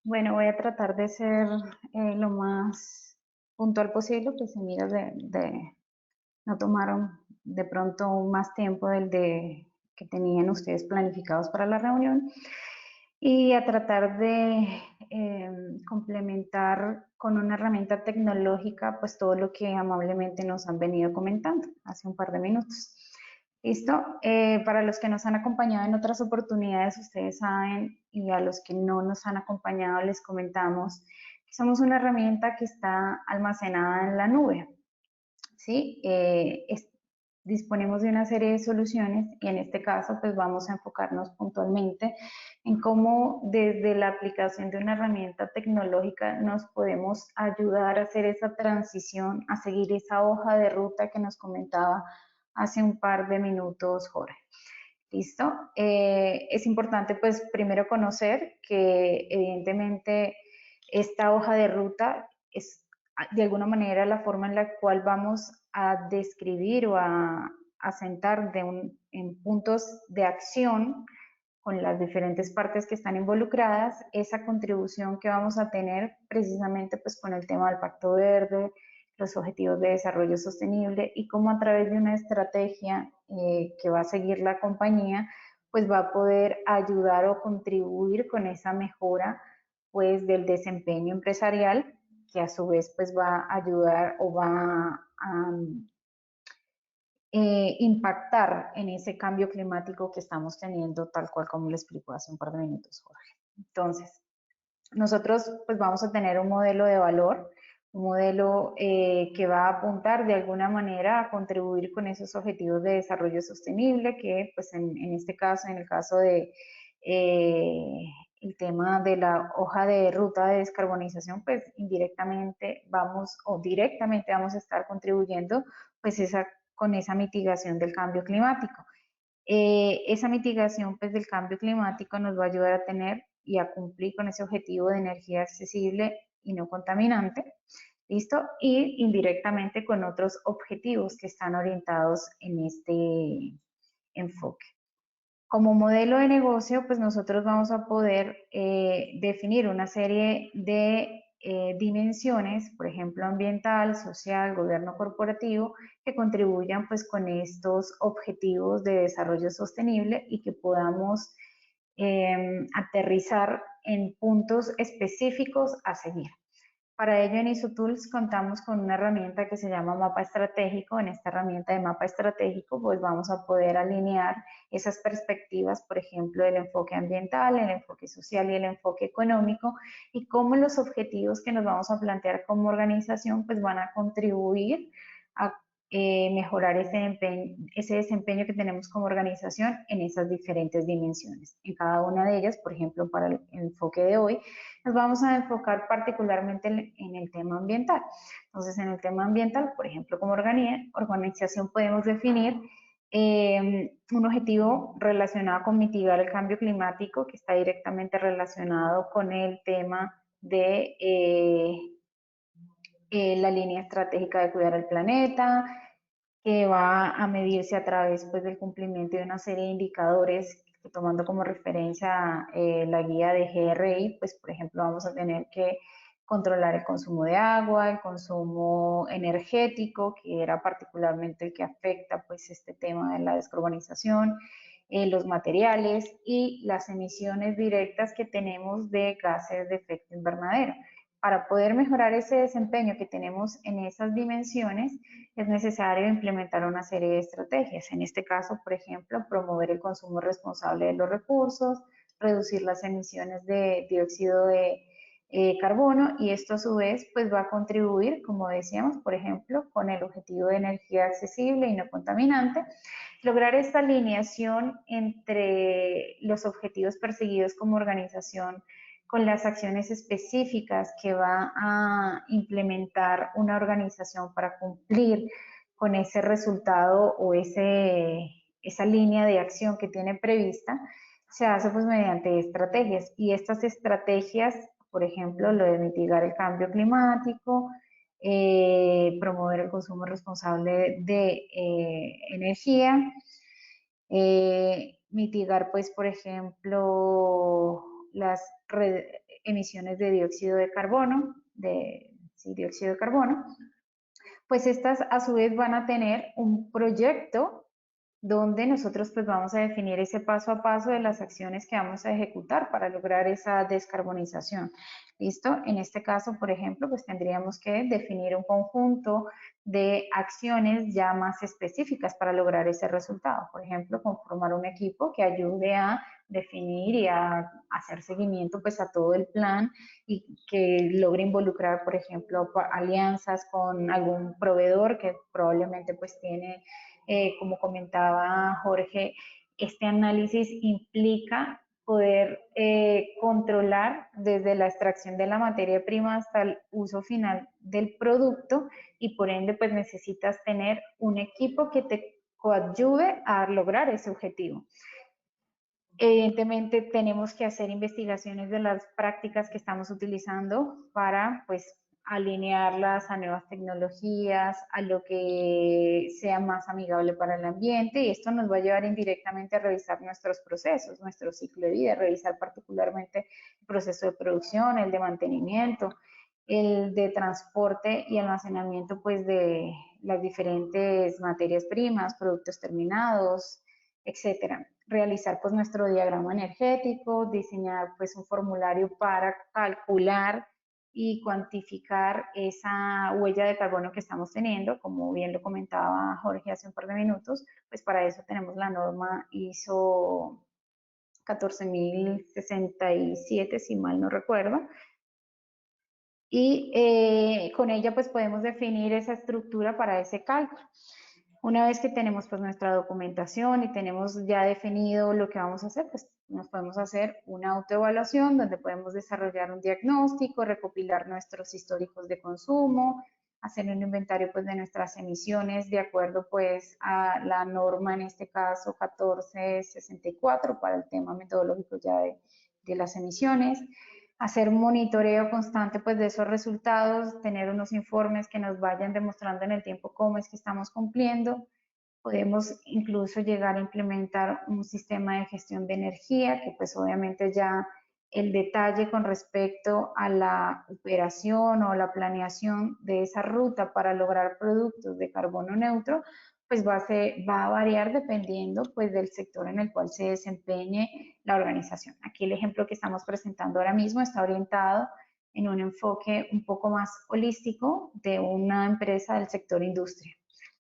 Bueno, voy a tratar de ser lo más puntual posible, pues en miras de no tomar de pronto más tiempo del de que tenían ustedes planificados para la reunión y a tratar de complementar con una herramienta tecnológica pues todo lo que amablemente nos han venido comentando hace un par de minutos. Listo. Para los que nos han acompañado en otras oportunidades, ustedes saben, y a los que no nos han acompañado les comentamos que somos una herramienta que está almacenada en la nube. ¿Sí? Disponemos de una serie de soluciones y en este caso pues vamos a enfocarnos puntualmente en cómo desde la aplicación de una herramienta tecnológica nos podemos ayudar a hacer esa transición, a seguir esa hoja de ruta que nos comentaba hace un par de minutos Jorge. ¿Listo? Es importante pues primero conocer que evidentemente esta hoja de ruta es de alguna manera la forma en la cual vamos a describir o a sentar en puntos de acción con las diferentes partes que están involucradas, esa contribución que vamos a tener precisamente pues con el tema del Pacto Verde, los objetivos de desarrollo sostenible y cómo a través de una estrategia que va a seguir la compañía, pues va a poder ayudar o contribuir con esa mejora pues del desempeño empresarial que a su vez pues va a ayudar o va a impactar en ese cambio climático que estamos teniendo, tal cual como le explicó hace un par de minutos Jorge. Entonces, nosotros pues vamos a tener un modelo de valor, un modelo que va a apuntar de alguna manera a contribuir con esos objetivos de desarrollo sostenible que pues en este caso, en el caso de el tema de la hoja de ruta de descarbonización, pues indirectamente vamos o directamente vamos a estar contribuyendo pues con esa mitigación del cambio climático. Esa mitigación pues, del cambio climático nos va a ayudar a tener y a cumplir con ese objetivo de energía accesible y no contaminante, ¿listo? Y indirectamente con otros objetivos que están orientados en este enfoque. Como modelo de negocio, pues nosotros vamos a poder definir una serie de dimensiones, por ejemplo, ambiental, social, gobierno corporativo, que contribuyan pues con estos objetivos de desarrollo sostenible y que podamos aterrizar en puntos específicos a seguir. Para ello en ISOTools contamos con una herramienta que se llama mapa estratégico. En esta herramienta de mapa estratégico pues vamos a poder alinear esas perspectivas, por ejemplo, del enfoque ambiental, el enfoque social y el enfoque económico y cómo los objetivos que nos vamos a plantear como organización pues van a contribuir a mejorar ese desempeño que tenemos como organización en esas diferentes dimensiones. En cada una de ellas, por ejemplo, para el enfoque de hoy, nos vamos a enfocar particularmente en el tema ambiental. Entonces, en el tema ambiental, por ejemplo, como organización podemos definir un objetivo relacionado con mitigar el cambio climático que está directamente relacionado con el tema de la línea estratégica de cuidar el planeta, que va a medirse a través pues, del cumplimiento de una serie de indicadores, tomando como referencia la guía de GRI, pues por ejemplo vamos a tener que controlar el consumo de agua, el consumo energético, que era particularmente el que afecta pues este tema de la descarbonización, los materiales y las emisiones directas que tenemos de gases de efecto invernadero. Para poder mejorar ese desempeño que tenemos en esas dimensiones, es necesario implementar una serie de estrategias. En este caso, por ejemplo, promover el consumo responsable de los recursos, reducir las emisiones de dióxido de carbono y esto a su vez pues va a contribuir, como decíamos, por ejemplo, con el objetivo de energía accesible y no contaminante, lograr esta alineación entre los objetivos perseguidos como organización con las acciones específicas que va a implementar una organización para cumplir con ese resultado o esa línea de acción que tiene prevista, se hace pues mediante estrategias. Y estas estrategias, por ejemplo, lo de mitigar el cambio climático, promover el consumo responsable de energía, mitigar, pues, por ejemplo, emisiones de dióxido de carbono, sí, dióxido de carbono, pues estas a su vez van a tener un proyecto donde nosotros pues vamos a definir ese paso a paso de las acciones que vamos a ejecutar para lograr esa descarbonización. ¿Listo? En este caso, por ejemplo, pues tendríamos que definir un conjunto de acciones ya más específicas para lograr ese resultado. Por ejemplo, conformar un equipo que ayude a definir y a hacer seguimiento pues a todo el plan y que logre involucrar, por ejemplo, alianzas con algún proveedor que probablemente pues tiene como comentaba Jorge, este análisis implica poder controlar desde la extracción de la materia prima hasta el uso final del producto y por ende pues necesitas tener un equipo que te coadyuve a lograr ese objetivo. Evidentemente tenemos que hacer investigaciones de las prácticas que estamos utilizando para pues alinearlas a nuevas tecnologías, a lo que sea más amigable para el ambiente y esto nos va a llevar indirectamente a revisar nuestros procesos, nuestro ciclo de vida, revisar particularmente el proceso de producción, el de mantenimiento, el de transporte y almacenamiento pues de las diferentes materias primas, productos terminados, etcétera. Realizar pues nuestro diagrama energético, diseñar pues un formulario para calcular y cuantificar esa huella de carbono que estamos teniendo, como bien lo comentaba Jorge hace un par de minutos, pues para eso tenemos la norma ISO 14067, si mal no recuerdo, y con ella pues podemos definir esa estructura para ese cálculo. Una vez que tenemos pues nuestra documentación y tenemos ya definido lo que vamos a hacer, pues nos podemos hacer una autoevaluación donde podemos desarrollar un diagnóstico, recopilar nuestros históricos de consumo, hacer un inventario pues de nuestras emisiones de acuerdo pues a la norma, en este caso 1464 para el tema metodológico ya de las emisiones, hacer un monitoreo constante pues de esos resultados, tener unos informes que nos vayan demostrando en el tiempo cómo es que estamos cumpliendo. Podemos incluso llegar a implementar un sistema de gestión de energía, que pues obviamente ya el detalle con respecto a la operación o la planeación de esa ruta para lograr productos de carbono neutro, pues va a variar dependiendo pues del sector en el cual se desempeñe la organización. Aquí el ejemplo que estamos presentando ahora mismo está orientado en un enfoque un poco más holístico de una empresa del sector industria.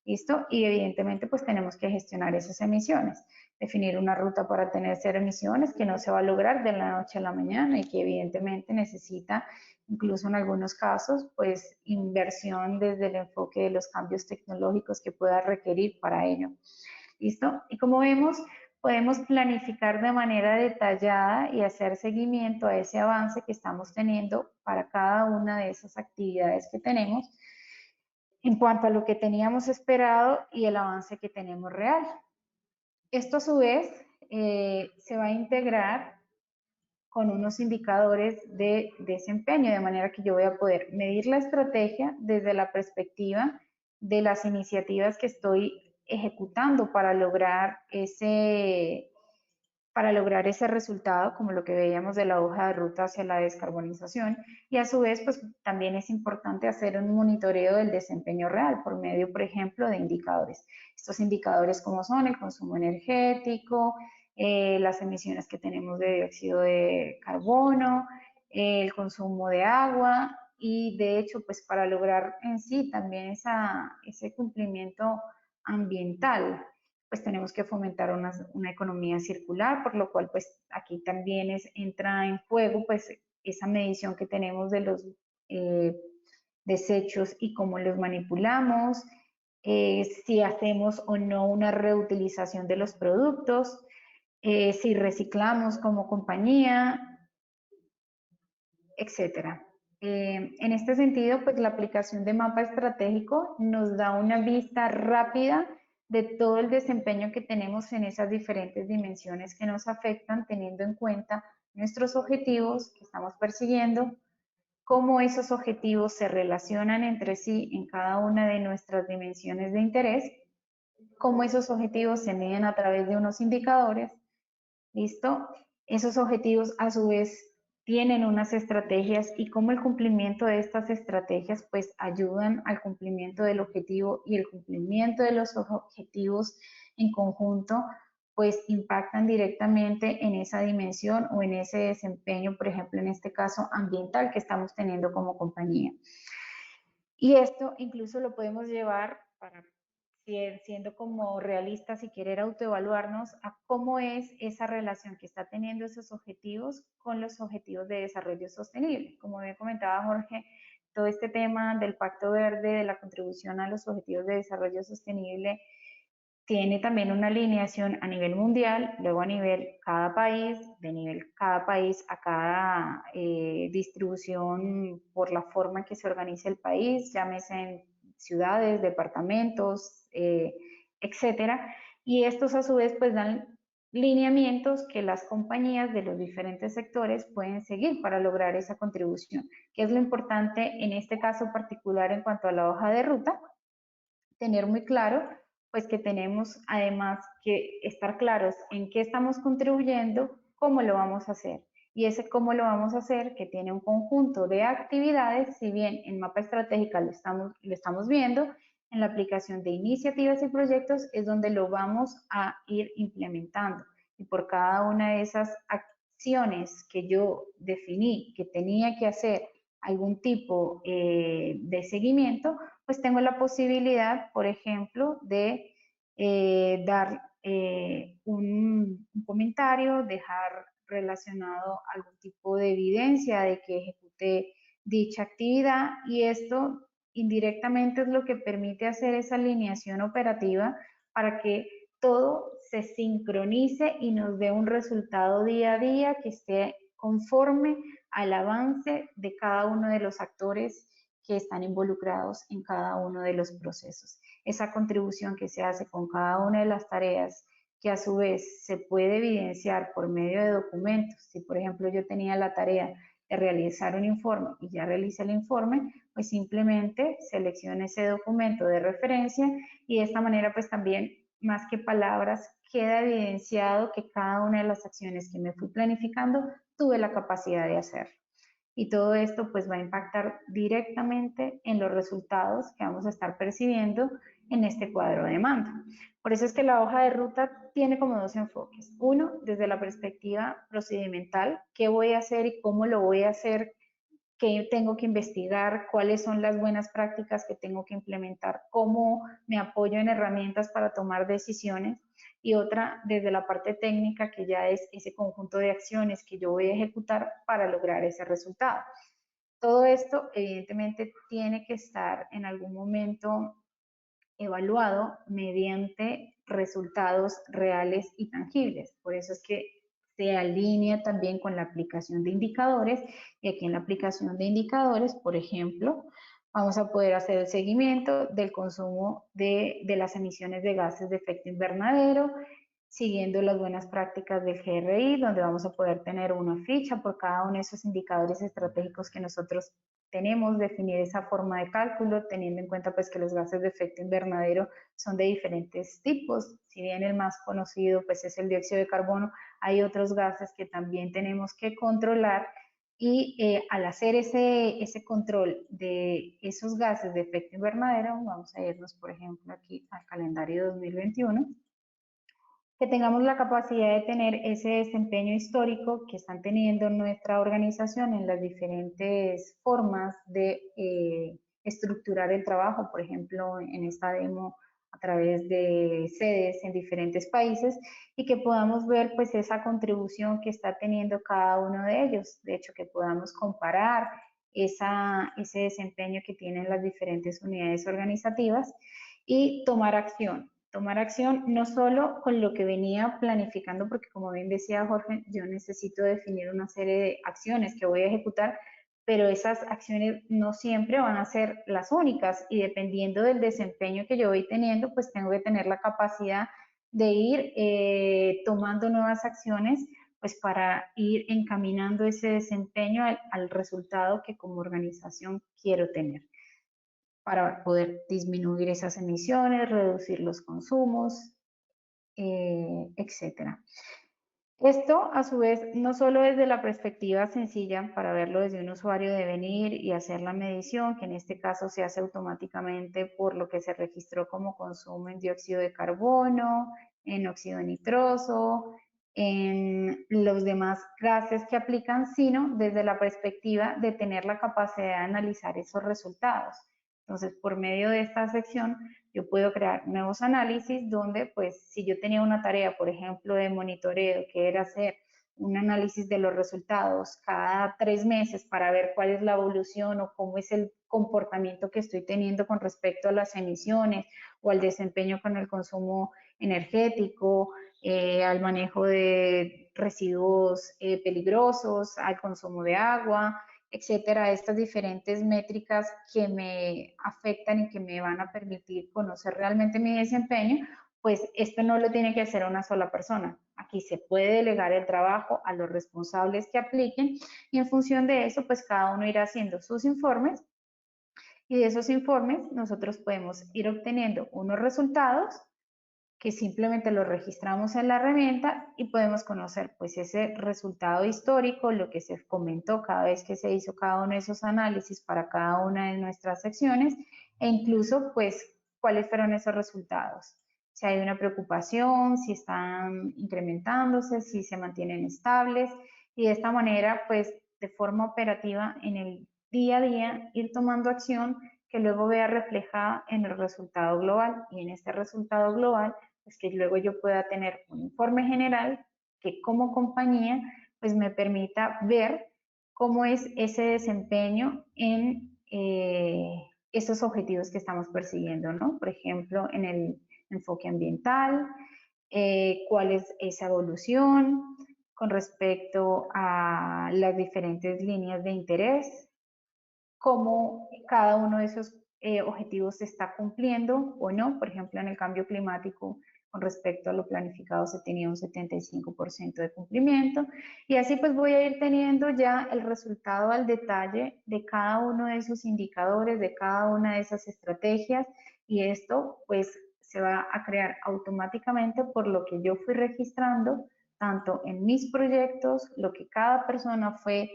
¿Listo? Y evidentemente pues tenemos que gestionar esas emisiones, definir una ruta para tener cero emisiones que no se va a lograr de la noche a la mañana y que evidentemente necesita incluso en algunos casos pues inversión desde el enfoque de los cambios tecnológicos que pueda requerir para ello. ¿Listo? Y como vemos, podemos planificar de manera detallada y hacer seguimiento a ese avance que estamos teniendo para cada una de esas actividades que tenemos en cuanto a lo que teníamos esperado y el avance que tenemos real. Esto a su vez se va a integrar con unos indicadores de desempeño, de manera que yo voy a poder medir la estrategia desde la perspectiva de las iniciativas que estoy ejecutando para lograr ese resultado, como lo que veíamos de la hoja de ruta hacia la descarbonización, y a su vez, pues también es importante hacer un monitoreo del desempeño real por medio, por ejemplo, de indicadores. Estos indicadores como son el consumo energético, las emisiones que tenemos de dióxido de carbono, el consumo de agua, y de hecho, pues para lograr en sí también ese cumplimiento ambiental, pues tenemos que fomentar una economía circular, por lo cual pues aquí también entra en juego pues esa medición que tenemos de los eh, desechos y cómo los manipulamos, si hacemos o no una reutilización de los productos, si reciclamos como compañía, etcétera. En este sentido, pues la aplicación de mapa estratégico nos da una vista rápida de todo el desempeño que tenemos en esas diferentes dimensiones que nos afectan, teniendo en cuenta nuestros objetivos que estamos persiguiendo, cómo esos objetivos se relacionan entre sí en cada una de nuestras dimensiones de interés, cómo esos objetivos se miden a través de unos indicadores, ¿listo? Esos objetivos a su vez tienen unas estrategias y cómo el cumplimiento de estas estrategias pues ayudan al cumplimiento del objetivo y el cumplimiento de los objetivos en conjunto pues impactan directamente en esa dimensión o en ese desempeño, por ejemplo, en este caso ambiental que estamos teniendo como compañía. Y esto incluso lo podemos llevar para siendo como realistas y querer autoevaluarnos a cómo es esa relación que está teniendo esos objetivos con los objetivos de desarrollo sostenible. Como bien comentaba Jorge, todo este tema del Pacto Verde, de la contribución a los objetivos de desarrollo sostenible, tiene también una alineación a nivel mundial, luego a nivel cada país, de nivel cada país a cada distribución por la forma en que se organiza el país, llámese en ciudades, departamentos, etcétera. Y estos a su vez pues dan lineamientos que las compañías de los diferentes sectores pueden seguir para lograr esa contribución, que es lo importante en este caso particular en cuanto a la hoja de ruta, tener muy claro, pues que tenemos además que estar claros en qué estamos contribuyendo, cómo lo vamos a hacer. Y ese cómo lo vamos a hacer, que tiene un conjunto de actividades, si bien en mapa estratégica lo estamos viendo, en la aplicación de iniciativas y proyectos es donde lo vamos a ir implementando. Y por cada una de esas acciones que yo definí que tenía que hacer algún tipo de seguimiento, pues tengo la posibilidad, por ejemplo, de dar un comentario, dejar relacionado algún tipo de evidencia de que ejecuté dicha actividad y esto indirectamente es lo que permite hacer esa alineación operativa para que todo se sincronice y nos dé un resultado día a día que esté conforme al avance de cada uno de los actores que están involucrados en cada uno de los procesos. Esa contribución que se hace con cada una de las tareas, que a su vez se puede evidenciar por medio de documentos. Si, por ejemplo, yo tenía la tarea de realizar un informe y ya realicé el informe, pues simplemente selecciono ese documento de referencia y de esta manera, pues también, más que palabras, queda evidenciado que cada una de las acciones que me fui planificando tuve la capacidad de hacer. Y todo esto pues va a impactar directamente en los resultados que vamos a estar percibiendo en este cuadro de mando. Por eso es que la hoja de ruta tiene como dos enfoques. Uno, desde la perspectiva procedimental, qué voy a hacer y cómo lo voy a hacer, qué tengo que investigar, cuáles son las buenas prácticas que tengo que implementar, cómo me apoyo en herramientas para tomar decisiones y otra desde la parte técnica que ya es ese conjunto de acciones que yo voy a ejecutar para lograr ese resultado. Todo esto evidentemente tiene que estar en algún momento evaluado mediante resultados reales y tangibles. Por eso es que se alinea también con la aplicación de indicadores y aquí en la aplicación de indicadores, por ejemplo, vamos a poder hacer el seguimiento del consumo de las emisiones de gases de efecto invernadero, siguiendo las buenas prácticas del GRI, donde vamos a poder tener una ficha por cada uno de esos indicadores estratégicos que nosotros tenemos, definir esa forma de cálculo, teniendo en cuenta pues que los gases de efecto invernadero son de diferentes tipos. Si bien el más conocido pues es el dióxido de carbono, hay otros gases que también tenemos que controlar y al hacer ese control de esos gases de efecto invernadero, vamos a irnos por ejemplo aquí al calendario 2021, que tengamos la capacidad de tener ese desempeño histórico que están teniendo nuestra organización en las diferentes formas de estructurar el trabajo, por ejemplo, en esta demo a través de sedes en diferentes países y que podamos ver pues esa contribución que está teniendo cada uno de ellos. De hecho, que podamos comparar ese desempeño que tienen las diferentes unidades organizativas y tomar acción no solo con lo que venía planificando, porque como bien decía Jorge, yo necesito definir una serie de acciones que voy a ejecutar, pero esas acciones no siempre van a ser las únicas y dependiendo del desempeño que yo voy teniendo, pues tengo que tener la capacidad de ir tomando nuevas acciones pues para ir encaminando ese desempeño al resultado que como organización quiero tener para poder disminuir esas emisiones, reducir los consumos, etcétera. Esto, a su vez, no solo desde la perspectiva sencilla para verlo desde un usuario de venir y hacer la medición, que en este caso se hace automáticamente por lo que se registró como consumo en dióxido de carbono, en óxido nitroso, en los demás gases que aplican, sino desde la perspectiva de tener la capacidad de analizar esos resultados. Entonces, por medio de esta sección, yo puedo crear nuevos análisis donde, pues, si yo tenía una tarea, por ejemplo, de monitoreo, que era hacer un análisis de los resultados cada 3 meses para ver cuál es la evolución o cómo es el comportamiento que estoy teniendo con respecto a las emisiones o al desempeño con el consumo energético, al manejo de residuos peligrosos, al consumo de agua, etcétera, estas diferentes métricas que me afectan y que me van a permitir conocer realmente mi desempeño, pues esto no lo tiene que hacer una sola persona. Aquí se puede delegar el trabajo a los responsables que apliquen y en función de eso, pues cada uno irá haciendo sus informes y de esos informes nosotros podemos ir obteniendo unos resultados que simplemente lo registramos en la herramienta y podemos conocer pues ese resultado histórico, lo que se comentó cada vez que se hizo cada uno de esos análisis para cada una de nuestras secciones e incluso pues cuáles fueron esos resultados. Si hay una preocupación, si están incrementándose, si se mantienen estables y de esta manera pues de forma operativa en el día a día ir tomando acción que luego vea reflejada en el resultado global y en este resultado global pues que luego yo pueda tener un informe general que como compañía pues me permita ver cómo es ese desempeño en esos objetivos que estamos persiguiendo, ¿no? Por ejemplo, en el enfoque ambiental, cuál es esa evolución con respecto a las diferentes líneas de interés, cómo cada uno de esos objetivos se está cumpliendo o no. Por ejemplo, en el cambio climático, con respecto a lo planificado, se tenía un 75% de cumplimiento. Y así pues voy a ir teniendo ya el resultado al detalle de cada uno de esos indicadores, de cada una de esas estrategias. Y esto pues se va a crear automáticamente por lo que yo fui registrando, tanto en mis proyectos, lo que cada persona fue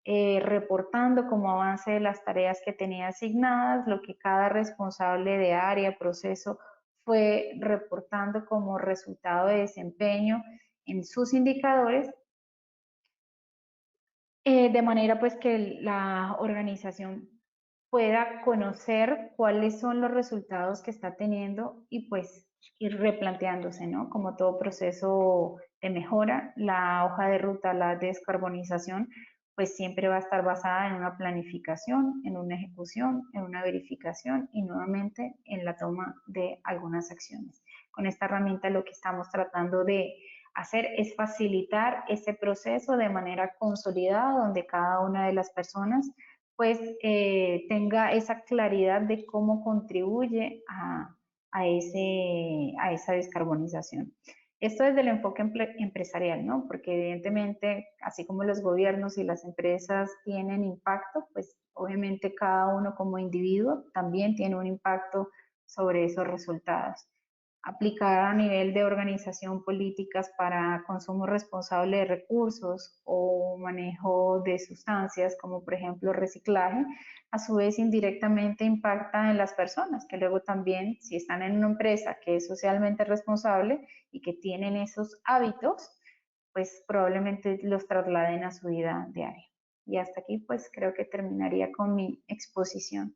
reportando como avance de las tareas que tenía asignadas, lo que cada responsable de área, proceso, fue reportando como resultado de desempeño en sus indicadores, de manera pues que la organización pueda conocer cuáles son los resultados que está teniendo y pues ir replanteándose, ¿no? Como todo proceso de mejora, la hoja de ruta, la descarbonización, pues siempre va a estar basada en una planificación, en una ejecución, en una verificación y nuevamente en la toma de algunas acciones. Con esta herramienta lo que estamos tratando de hacer es facilitar ese proceso de manera consolidada donde cada una de las personas pues tenga esa claridad de cómo contribuye a esa descarbonización. Esto desde el enfoque empresarial, ¿no? Porque evidentemente, así como los gobiernos y las empresas tienen impacto, pues obviamente cada uno como individuo también tiene un impacto sobre esos resultados. Aplicar a nivel de organización políticas para consumo responsable de recursos o manejo de sustancias, como por ejemplo reciclaje, a su vez indirectamente impacta en las personas, que luego también, si están en una empresa que es socialmente responsable y que tienen esos hábitos, pues probablemente los trasladen a su vida diaria. Y hasta aquí pues creo que terminaría con mi exposición.